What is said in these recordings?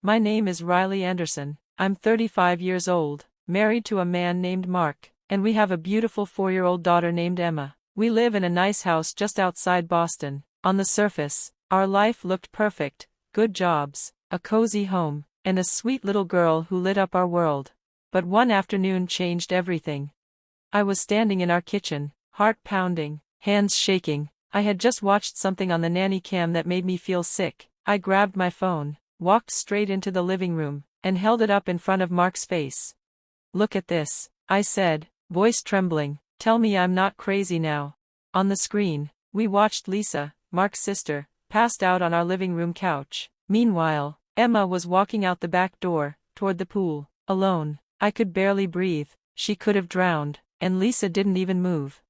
My name is Riley Anderson. I'm 35 years old, married to a man named Mark, and we have a beautiful 4-year-old daughter named Emma. We live in a nice house just outside Boston. On the surface, our life looked perfect: good jobs, a cozy home, and a sweet little girl who lit up our world. But one afternoon changed everything. I was standing in our kitchen, heart pounding, hands shaking. I had just watched something on the nanny cam that made me feel sick. I grabbed my phone, walked straight into the living room, and held it up in front of Mark's face. "Look at this," I said, voice trembling. "Tell me I'm not crazy now." On the screen, we watched Lisa, Mark's sister, passed out on our living room couch. Meanwhile, Emma was walking out the back door, toward the pool, alone. I could barely breathe. She could have drowned, and Lisa didn't even move.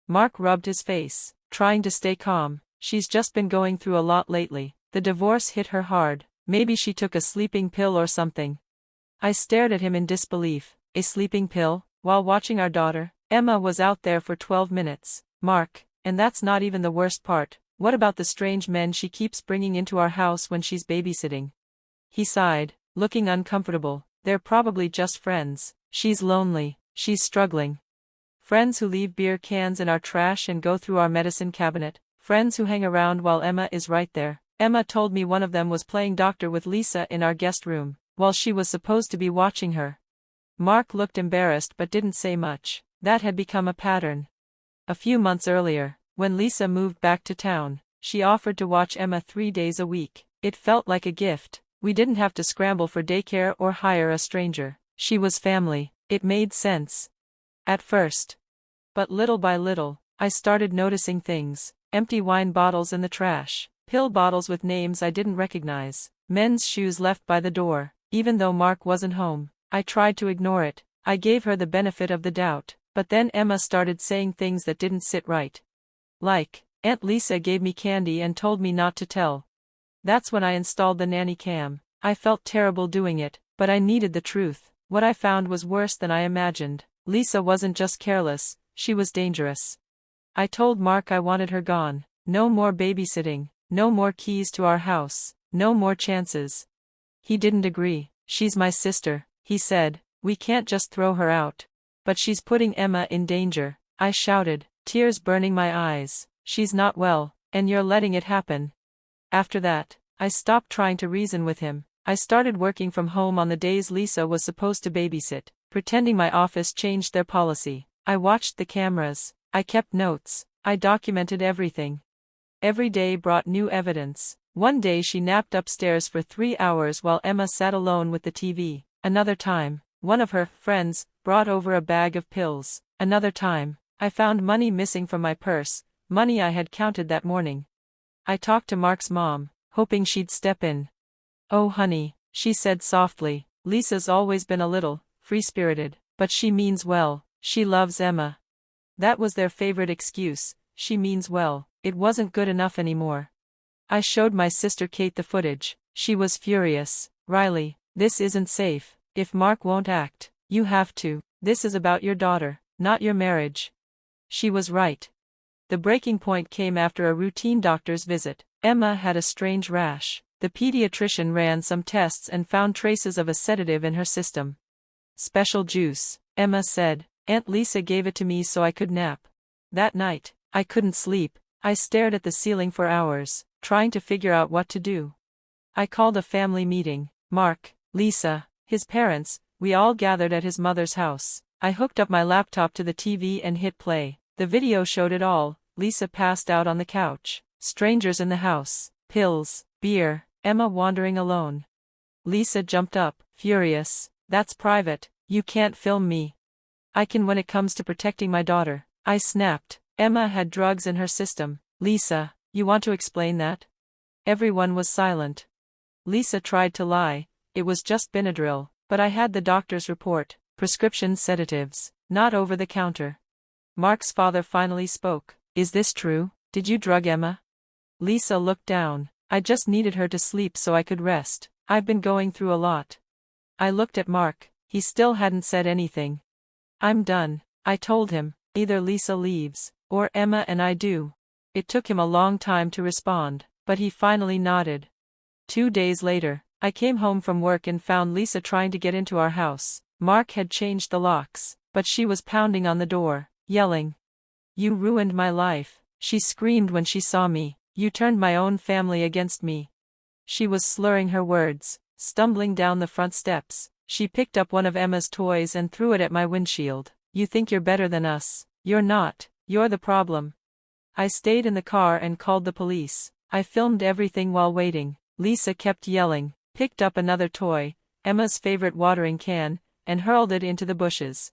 Mark rubbed his face, trying to stay calm. "She's just been going through a lot lately. The divorce hit her hard. Maybe she took a sleeping pill or something." I stared at him in disbelief. A sleeping pill? While watching our daughter? Emma was out there for 12 minutes. "Mark, and that's not even the worst part. What about the strange men she keeps bringing into our house when she's babysitting?" He sighed, looking uncomfortable. "They're probably just friends. She's lonely, she's struggling. Friends who leave beer cans in our trash and go through our medicine cabinet. Friends who hang around while Emma is right there." Emma told me one of them was playing doctor with Lisa in our guest room, while she was supposed to be watching her. Mark looked embarrassed but didn't say much. That had become a pattern. A few months earlier, when Lisa moved back to town, she offered to watch Emma 3 days a week. It felt like a gift. We didn't have to scramble for daycare or hire a stranger. She was family. It made sense. At first. But little by little, I started noticing things: empty wine bottles in the trash, pill bottles with names I didn't recognize, men's shoes left by the door, even though Mark wasn't home. I tried to ignore it. I gave her the benefit of the doubt, but then Emma started saying things that didn't sit right. Like, "Aunt Lisa gave me candy and told me not to tell." That's when I installed the nanny cam. I felt terrible doing it, but I needed the truth. What I found was worse than I imagined. Lisa wasn't just careless, she was dangerous. I told Mark I wanted her gone. No more babysitting, no more keys to our house, no more chances. He didn't agree. "She's my sister," he said. "We can't just throw her out." "But she's putting Emma in danger," I shouted, tears burning my eyes. "She's not well, and you're letting it happen." After that, I stopped trying to reason with him. I started working from home on the days Lisa was supposed to babysit, pretending my office changed their policy. I watched the cameras. I kept notes. I documented everything. Every day brought new evidence. One day she napped upstairs for 3 hours while Emma sat alone with the TV. Another time, one of her friends brought over a bag of pills. Another time, I found money missing from my purse, money I had counted that morning. I talked to Mark's mom, hoping she'd step in. "Oh honey," she said softly, "Lisa's always been a little free-spirited, but she means well. She loves Emma." That was their favorite excuse: "She means well." It wasn't good enough anymore. I showed my sister Kate the footage. She was furious. "Riley, this isn't safe. If Mark won't act, you have to. This is about your daughter, not your marriage." She was right. The breaking point came after a routine doctor's visit. Emma had a strange rash. The pediatrician ran some tests and found traces of a sedative in her system. "Special juice," Emma said. "Aunt Lisa gave it to me so I could nap." That night, I couldn't sleep. I stared at the ceiling for hours, trying to figure out what to do. I called a family meeting. Mark, Lisa, his parents, we all gathered at his mother's house. I hooked up my laptop to the TV and hit play. The video showed it all: Lisa passed out on the couch, strangers in the house, pills, beer, Emma wandering alone. Lisa jumped up, furious. "That's private. You can't film me." "I can when it comes to protecting my daughter," I snapped. "Emma had drugs in her system." "Lisa, you want to explain that?" Everyone was silent. Lisa tried to lie. "It was just Benadryl, but I had the doctor's report. Prescription sedatives, not over the counter." Mark's father finally spoke. "Is this true? Did you drug Emma?" Lisa looked down. "I just needed her to sleep so I could rest. I've been going through a lot." I looked at Mark. He still hadn't said anything. "I'm done," I told him. "Either Lisa leaves, or Emma and I do." It took him a long time to respond, but he finally nodded. 2 days later, I came home from work and found Lisa trying to get into our house. Mark had changed the locks, but she was pounding on the door, yelling. "You ruined my life," she screamed when she saw me. "You turned my own family against me." She was slurring her words, stumbling down the front steps. She picked up one of Emma's toys and threw it at my windshield. "You think you're better than us. You're not, you're the problem." I stayed in the car and called the police. I filmed everything while waiting. Lisa kept yelling, picked up another toy, Emma's favorite watering can, and hurled it into the bushes.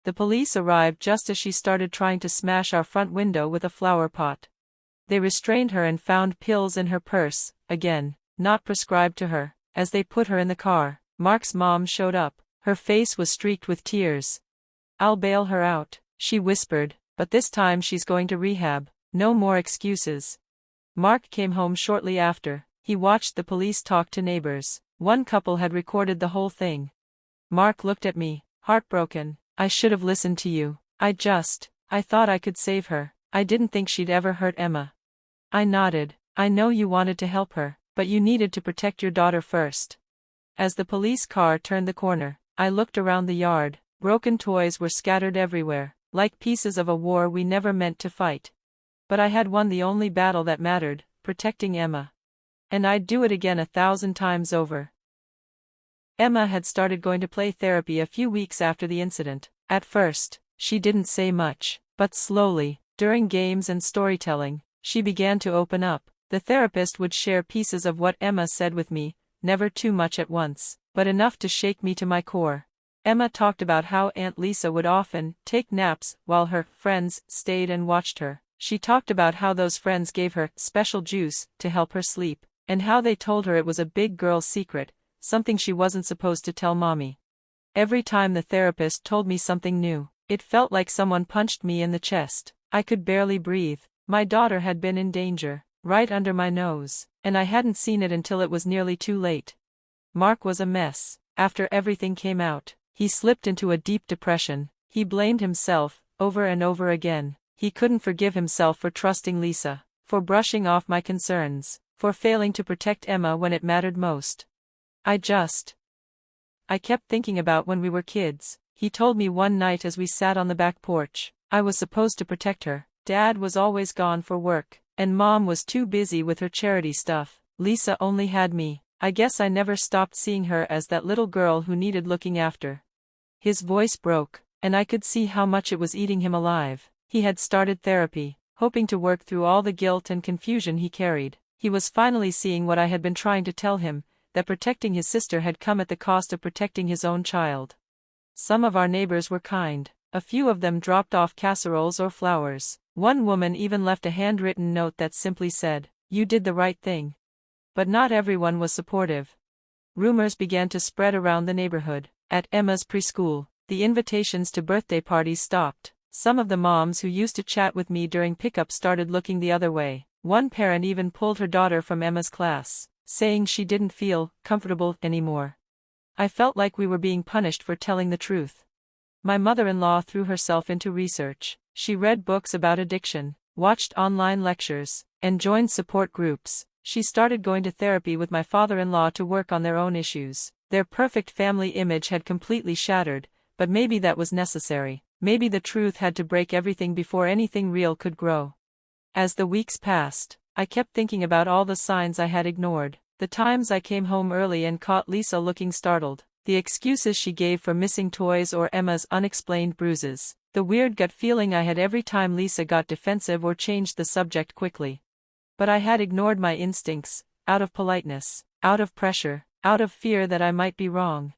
The police arrived just as she started trying to smash our front window with a flower pot. They restrained her and found pills in her purse, again, not prescribed to her. As they put her in the car, Mark's mom showed up. Her face was streaked with tears. "I'll bail her out," she whispered, "but this time she's going to rehab. No more excuses." Mark came home shortly after. He watched the police talk to neighbors. One couple had recorded the whole thing. Mark looked at me, heartbroken. "I should have listened to you. I thought I could save her. I didn't think she'd ever hurt Emma." I nodded. "I know you wanted to help her, but you needed to protect your daughter first." As the police car turned the corner, I looked around the yard. Broken toys were scattered everywhere, like pieces of a war we never meant to fight. But I had won the only battle that mattered, protecting Emma. And I'd do it again 1,000 times over. Emma had started going to play therapy a few weeks after the incident. At first, she didn't say much, but slowly, during games and storytelling, she began to open up. The therapist would share pieces of what Emma said with me, never too much at once, but enough to shake me to my core. Emma talked about how Aunt Lisa would often take naps while her friends stayed and watched her. She talked about how those friends gave her special juice to help her sleep, and how they told her it was a big girl's secret, something she wasn't supposed to tell mommy. Every time the therapist told me something new, it felt like someone punched me in the chest. I could barely breathe. My daughter had been in danger, right under my nose, and I hadn't seen it until it was nearly too late. Mark was a mess. After everything came out, he slipped into a deep depression. He blamed himself, over and over again. He couldn't forgive himself for trusting Lisa, for brushing off my concerns, for failing to protect Emma when it mattered most. I kept thinking about when we were kids. He told me one night as we sat on the back porch. I was supposed to protect her. Dad was always gone for work, and Mom was too busy with her charity stuff. Lisa only had me. I guess I never stopped seeing her as that little girl who needed looking after. His voice broke, and I could see how much it was eating him alive. He had started therapy, hoping to work through all the guilt and confusion he carried. He was finally seeing what I had been trying to tell him, that protecting his sister had come at the cost of protecting his own child. Some of our neighbors were kind. A few of them dropped off casseroles or flowers. One woman even left a handwritten note that simply said, "You did the right thing." But not everyone was supportive. Rumors began to spread around the neighborhood. At Emma's preschool, the invitations to birthday parties stopped. Some of the moms who used to chat with me during pickup started looking the other way. One parent even pulled her daughter from Emma's class, saying she didn't feel comfortable anymore. I felt like we were being punished for telling the truth. My mother-in-law threw herself into research. She read books about addiction, watched online lectures, and joined support groups. She started going to therapy with my father-in-law to work on their own issues. Their perfect family image had completely shattered, but maybe that was necessary. Maybe the truth had to break everything before anything real could grow. As the weeks passed, I kept thinking about all the signs I had ignored. The times I came home early and caught Lisa looking startled. The excuses she gave for missing toys or Emma's unexplained bruises. The weird gut feeling I had every time Lisa got defensive or changed the subject quickly. But I had ignored my instincts, out of politeness, out of pressure, out of fear that I might be wrong.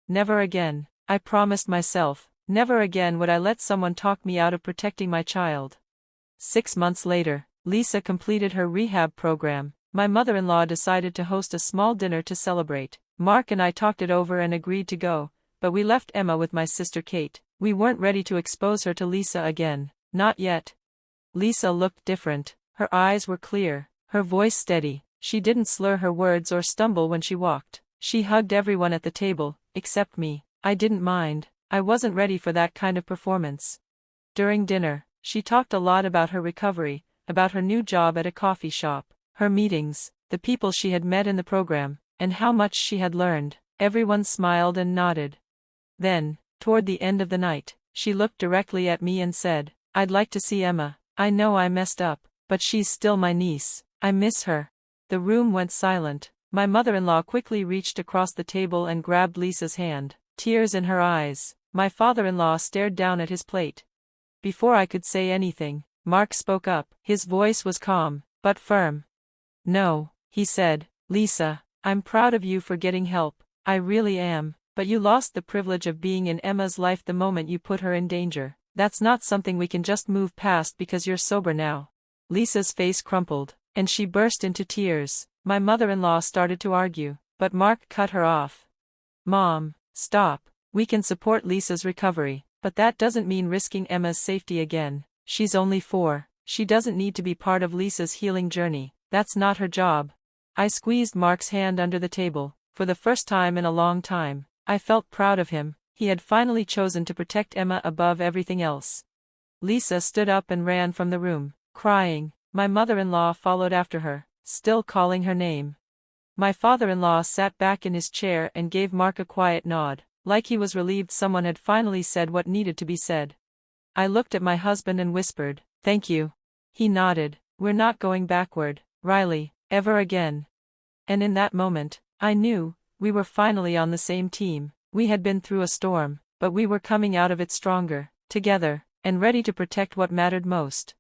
Never again, I promised myself, never again would I let someone talk me out of protecting my child. 6 months later, Lisa completed her rehab program. My mother-in-law decided to host a small dinner to celebrate. Mark and I talked it over and agreed to go, but we left Emma with my sister Kate. We weren't ready to expose her to Lisa again, not yet. Lisa looked different. Her eyes were clear, her voice steady. She didn't slur her words or stumble when she walked. She hugged everyone at the table, except me. I didn't mind. I wasn't ready for that kind of performance. During dinner, she talked a lot about her recovery, about her new job at a coffee shop, her meetings, the people she had met in the program. and how much she had learned. Everyone smiled and nodded. Then, toward the end of the night, she looked directly at me and said, "I'd like to see Emma. I know I messed up, but she's still my niece. I miss her." The room went silent. My mother-in-law quickly reached across the table and grabbed Lisa's hand, tears in her eyes. My father-in-law stared down at his plate. Before I could say anything, Mark spoke up. His voice was calm, but firm. "No," he said, "Lisa, I'm proud of you for getting help. I really am, but you lost the privilege of being in Emma's life the moment you put her in danger. That's not something we can just move past because you're sober now." Lisa's face crumpled, and she burst into tears. My mother-in-law started to argue, but Mark cut her off. "Mom, stop. We can support Lisa's recovery, but that doesn't mean risking Emma's safety again. She's only 4. She doesn't need to be part of Lisa's healing journey. That's not her job." I squeezed Mark's hand under the table. For the first time in a long time, I felt proud of him. He had finally chosen to protect Emma above everything else. Lisa stood up and ran from the room, crying. My mother-in-law followed after her, still calling her name. My father-in-law sat back in his chair and gave Mark a quiet nod, like he was relieved someone had finally said what needed to be said. I looked at my husband and whispered, "Thank you." He nodded. "We're not going backward, Riley, ever again." And in that moment, I knew, we were finally on the same team. We had been through a storm, but we were coming out of it stronger, together, and ready to protect what mattered most.